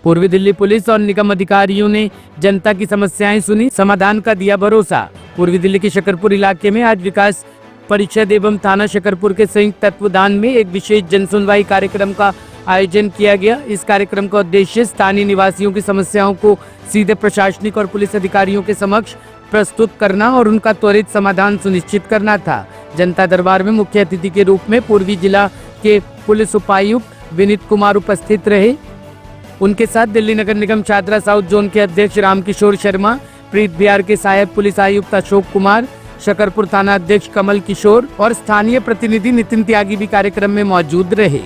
पूर्वी दिल्ली पुलिस और निगम अधिकारियों ने जनता की समस्याएं सुनी, समाधान का दिया भरोसा। पूर्वी दिल्ली के शकरपुर इलाके में आज विकास परिषद एवं थाना शकरपुर के संयुक्त तत्वावधान में एक विशेष जनसुनवाई कार्यक्रम का आयोजन किया गया। इस कार्यक्रम का उद्देश्य स्थानीय निवासियों की समस्याओं को सीधे प्रशासनिक और पुलिस अधिकारियों के समक्ष प्रस्तुत करना और उनका त्वरित समाधान सुनिश्चित करना था। जनता दरबार में मुख्य अतिथि के रूप में पूर्वी जिला के पुलिस उपायुक्त विनीत कुमार उपस्थित रहे। उनके साथ दिल्ली नगर निगम चादरा साउथ जोन के अध्यक्ष रामकिशोर शर्मा, प्रीत बिहार के सहायक पुलिस आयुक्त अशोक कुमार, शकरपुर थाना अध्यक्ष कमल किशोर और स्थानीय प्रतिनिधि नितिन त्यागी भी कार्यक्रम में मौजूद रहे।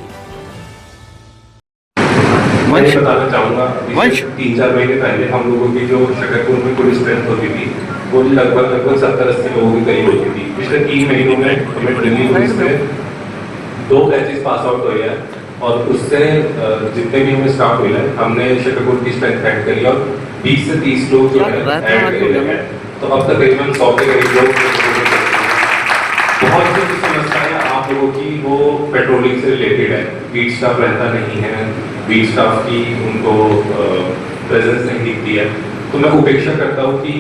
मैं बताना चाहूँगा 3-4 महीने पहले हम लोगों की जो शकरपुर में पुलिस स्ट्रेंथ होती थी वो लगभग 70-80 लोगों के करीब होती थी। पिछले 3 महीनों में हमें दिल्ली पुलिस में 2 बैचेस पास आउट हुए हैं और उससे जितने भी हमें स्टाफ मिला है हमने शकरपुर की स्ट्रेंथ ऐड करी और 20 से 30 लोग जो है ऐड करे हैं। तो अब तकरीबन 100 के करीब लोग। बहुत सी समस्याएं आप लोगों की वो पेट्रोलिंग से रिलेटेड है। बीट स्टाफ रहता नहीं है, बीट स्टाफ की उनको प्रेजेंस नहीं दिखती है। तो मैं उपेक्षा करता हूँ कि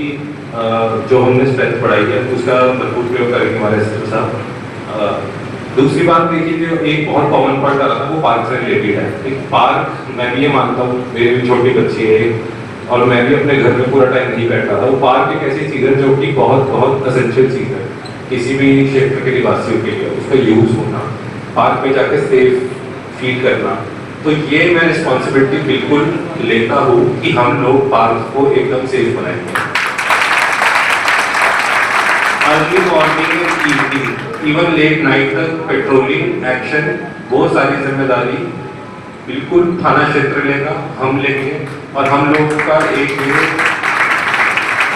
जो हमने स्ट्रेंथ बढ़ाई है उसका भरपूर प्रयोग करेंगे हमारे एसपी साहब। दूसरी बात देखिए, जो एक बहुत कॉमन पॉइंट आ रहा था वो पार्क से रिलेटेड है। एक पार्क मैं भी ये मानता हूँ, मेरी भी छोटी बच्ची है और मैं भी अपने घर में पूरा टाइम नहीं बैठ रहा था। वो पार्क एक ऐसी चीज़ है जो कि बहुत बहुत असेंशियल चीज़ है किसी भी क्षेत्र के निवासियों के लिए। उसका यूज होना, पार्क में जाके सेफ फील करना, तो ये मैं रिस्पॉन्सिबिलिटी बिल्कुल लेता हूँ कि हम लोग पार्क को एकदम सेफ बनाएंगे। Early morning, evening, even late night तक पेट्रोलिंग एक्शन, वो सारी जिम्मेदारी बिल्कुल थाना क्षेत्र लेगा, हम लेंगे। और हम लोगों का एक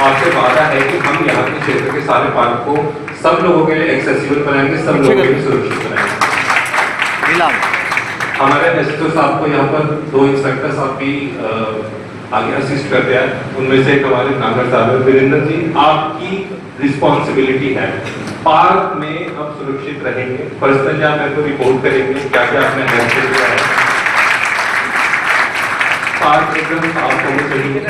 आपसे वादा है कि हम यहाँ के क्षेत्र के सारे पार्क को सब लोगों के लिए एक्सेसिबल बनाएंगे, सब लोगों के लिए सुरक्षित बनाएंगे। हमारे एसएचओ साहब को यहाँ पर 2 इंस्पेक्टर साहब भी आगे असिस्ट करते हैं। उनमें से एक हमारे नागर साहब है। वीरेंद्र जी, आपकी रिस्पॉन्सिबिलिटी है, पार्क में अब सुरक्षित रहेंगे। पर्सनली आप मेरे को रिपोर्ट करेंगे क्या क्या आपने हैंडल किया है। पार्क एकदम साफ होने चाहिए।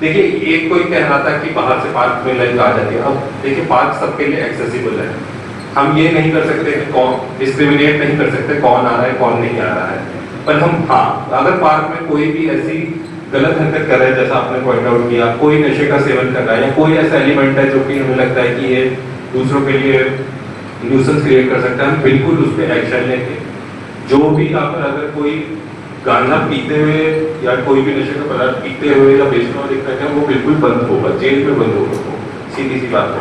देखिए, एक कोई कह रहा था कि बाहर से पार्क में लाइट आ जाती है। अब देखिए, पार्क सबके लिए एक्सेसिबल है। हम ये नहीं कर सकते कि कौन डिस्क्रिमिनेट नहीं कर सकते कौन आ रहा है कौन नहीं आ रहा है। पर हम अगर पार्क में कोई भी ऐसी गलत हरकत कर रहा है, जैसा आपने पॉइंट आउट किया, कोई नशे का सेवन कर रहा है या कोई ऐसा एलिमेंट है जो कि हमें लगता है कि ये दूसरों के लिए न्यूसेंस क्रिएट कर सकता है, हम बिल्कुल उस पर एक्शन लेंगे। जो भी यहाँ पर अगर कोई गांजा पीते हुए या कोई भी नशे का पदार्थ पीते हुए या बेचने वाले दिखता है वो बिल्कुल बंद होगा, जेल में बंद होगा। वो सीधी सी बात है।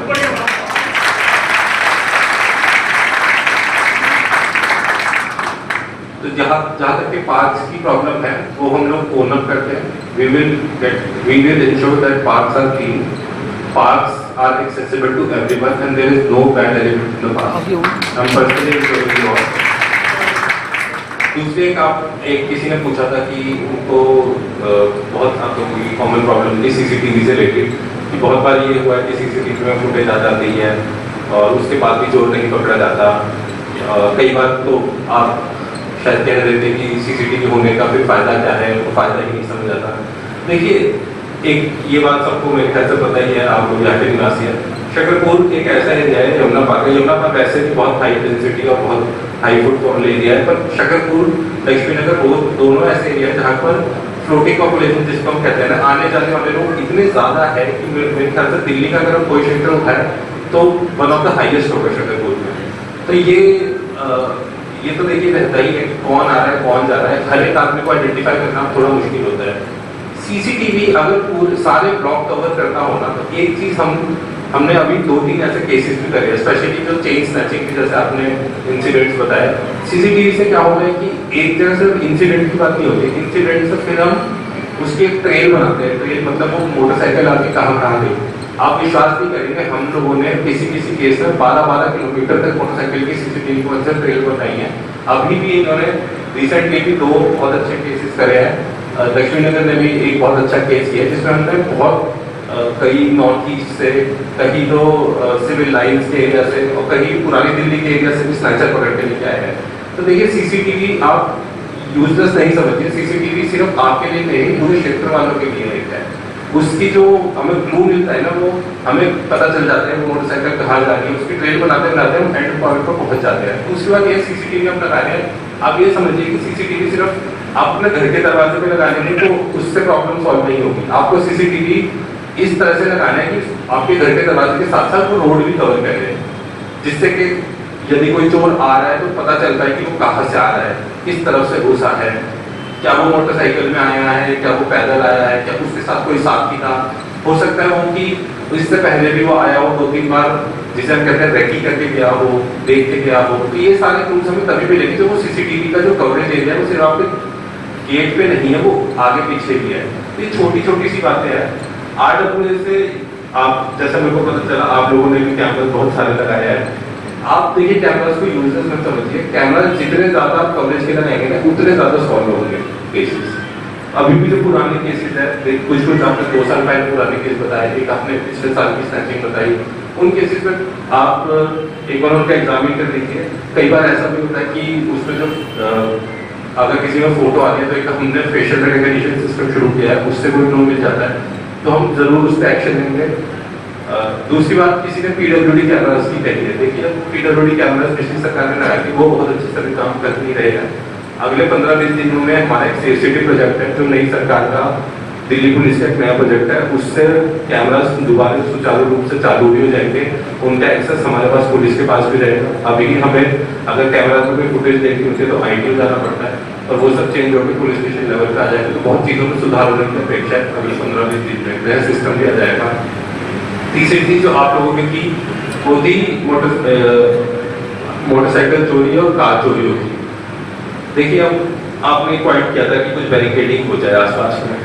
तो जहाँ तक के पार्क्स की प्रॉब्लम है वो हम लोग ओन अप करते हैं। we will ensure that parks are clean, parks are accessible to everyone and there is no bad element in the park. हम पर्सनली इंश्योर हो। दूसरे एक किसी ने पूछा था कि उनको बहुत आप लोगों की कॉमन प्रॉब्लम थी सीसीटीवी से रिलेटेड, कि बहुत बार ये हुआ है कि सीसीटीवी में फुटेज आ जाती है और उसके बाद भी चोर नहीं पकड़ा जाता। कई बार तो आप शायद कह रहे थे कि सीसीटीवी होने का फिर फायदा क्या है, वो फायदा ही नहीं समझ आता। देखिए, एक ये बात सबको मेरे ख्याल से पता ही है, आप लोग यहाँ के निवासी हैं। शकरपुर एक ऐसा एरिया है, यमुना पार्क है। यमुना पार्क वैसे भी बहुत हाई डेंसिटी और बहुत हाई फुटफॉल एरिया है, पर शकरपुर, लक्ष्मी नगर, वो दोनों ऐसे एरिया है जहाँ पर फ्लोटिंग पॉपुलेशन जिसको हम कहते हैं ना, आने जाने वाले लोग इतने ज्यादा है कि मेरे ख्याल से दिल्ली का अगर हम कोई क्षेत्र उठाए तो वन ऑफ द हाईएस्ट होगा शकरपुर में। तो ये तो देखिए रहता ही है, कौन आ रहा है कौन जा रहा है, हर एक आदमी को आइडेंटिफाई करना थोड़ा मुश्किल होता है। सीसीटीवी अगर पूरे सारे ब्लॉक कवर करना होना, तो एक चीज हमने अभी 2-3 ऐसे केसेस भी करे, स्पेशली जो चेन स्नैचिंग के जैसे आपने इंसिडेंट्स बताया। सीसीटीवी से क्या हो रहा है कि एक जगह सिर्फ इंसिडेंट की बात नहीं होती, इंसिडेंट से फिर हम उसकी एक ट्रेल बनाते हैं। ट्रेल मतलब वो मोटरसाइकिल आके कहाँ गई। आप विश्वास नहीं करेंगे, हम लोगों ने किसी केस में 12-12 किलोमीटर तक मोटरसाइकिल की सीसीटीवी को ट्रेल बनाई है। अभी भी इन्होंने रिसेंटली भी 2 बहुत अच्छे केसेस करे हैं। लक्ष्मी नगर ने भी एक बहुत अच्छा केस किया जिसमें हमने बहुत कहीं नॉर्थ ईस्ट से, कहीं तो सिविल लाइन्स के एरिया से और कहीं पुरानी दिल्ली के एरिया से भी स्नैचर पकड़ के लेके आए हैं। तो देखिए, सीसीटीवी आप यूजलेस नहीं समझिए, सीसीटीवी सिर्फ आपके लिए नहीं, पूरे क्षेत्र वालों के लिए एक है। उसकी जो हमें क्लू मिलता है ना, वो हमें पता चल जाता है वो मोटरसाइकिल कहाँ जा रही है, उसकी ट्रेन बनाते बनाते हम एंड पॉइंट पर पहुंच जाते हैं। दूसरी बात ये सीसीटीवी हम लगा रहे हैं, आप ये समझिए कि सीसीटीवी सिर्फ आप अपने घर के दरवाजे पे लगाने नहीं तो उससे प्रॉब्लम सॉल्व नहीं होगी। आपको सीसीटीवी इस तरह से लगाना है कि आपके घर के दरवाजे के साथ साथ वो रोड भी कवर कर रहे हैं, जिससे कि यदि कोई चोर आ रहा है तो पता चलता है कि वो कहाँ से आ रहा है, किस तरफ से घुसा है, क्या वो मोटरसाइकिल में आया है, क्या वो पैदल आया है, क्या उसके साथ कोई साथी था। हो सकता है वो कि इससे पहले भी वो आया हो 2-3 बार, जिसे हम कहते हैं रेकी करके गया हो, देख के गया हो। तो ये सारे टूल्स हमें तभी मिलेंगे जब वो सीसीटीवी का जो कवरेज एरिया है वो सिर्फ आपके गेट पे नहीं है, वो आगे पीछे भी है। ये छोटी छोटी सी बातें हैं। RWA से आप, जैसा मेरे को पता चला, आप लोगों ने भी कैमरा बहुत सारे लगाए हैं। आप देखिए कैमरास को यूजर्स मत समझिए, कैमरा जितने ज्यादा आप कवरेज के लगाएंगे ना उतने ज्यादा सॉल्व होंगे केसेस। अभी भी जो पुराने केसेस है, कुछ आपने 2 साल पहले पुराने केस बताए, एक आपने पिछले साल की स्नैचिंग बताई, उन केसेस में आप एक बार उनका एग्जामिन कर देखिए। कई बार ऐसा भी होता है कि उसमें जो अगर किसी में फोटो आती है तो एक हमने फेशियल रिकग्निशन सिस्टम शुरू किया है, उससे कोई क्लू मिल जाता है तो हम जरूर उस पर एक्शन लेंगे। दूसरी बात, किसी ने PWD कैमरास की कही है। देखिए PWD कैमरास पिछली सरकार ने लगाया कि वो बहुत अच्छे से काम कर नहीं रहे हैं। अगले 15-20 दिनों में हमारा एक CCTV प्रोजेक्ट है जो नई सरकार का दिल्ली पुलिस का एक नया प्रोजेक्ट है, उससे कैमरास दोबारा सुचारू रूप से चालू भी हो जाएंगे, उनका एक्सेस हमारे पास पुलिस के पास भी रहेगा। अभी भी हमें अगर कैमरा में कोई फुटेज देखनी होती है तो ITO जाना पड़ता है, और वो सब चेंज होकर पुलिस स्टेशन लेवल पे आ जाएगा। तो बहुत चीज़ों में सुधार होने की अपेक्षा है। अगले 15-20 दिन में नया सिस्टम भी आ जाएगा। तीसरी चीज जो आप लोगों की वो थी मोटरसाइकिल चोरी और कार चोरी होती। देखिए अब आपने पॉइंट किया था कि कुछ बैरिकेडिंग हो जाए आसपास में।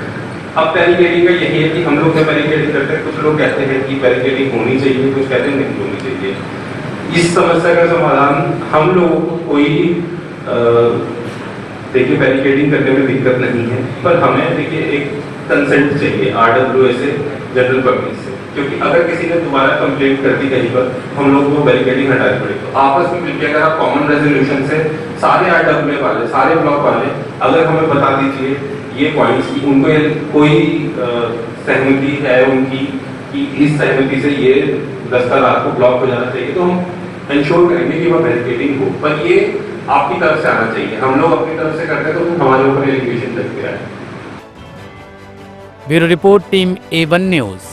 अब बैरिकेडिंग का यही है कि हम लोग जब बैरिकेडिंग करते हैं, कुछ लोग कहते हैं कि बैरिकेडिंग होनी चाहिए, कुछ कहते हैं नहीं होनी चाहिए। इस समस्या का समाधान हम लोगों को कोई देखिए बैरिकेडिंग करने में दिक्कत नहीं है, पर हमें देखिए एक कंसेंट चाहिए RWA से, जनरल पब्लिक से, क्योंकि अगर किसी ने दोबारा कंप्लेंट कर दी कहीं पर, हम लोग को बैरिकेडिंग हटानी पड़ेगी। तो आपस में मिलकर अगर आप कॉमन रेजोल्यूशन से सारे RWA वाले, सारे ब्लॉक वाले अगर हमें बता दीजिए ये पॉइंट्स की उनको कोई सहमति है उनकी कि इस सहमति से ये रास्ता रात को ब्लॉक हो जाना चाहिए, तो हम इंश्योर करेंगे कि वह बैरिकेडिंग हो। पर ये आपकी तरफ से आना चाहिए। हम लोग अपनी तरफ से करते हैं तो हमारे ऊपर एलिगेशन लग गया है। Bureau report, team A1 news.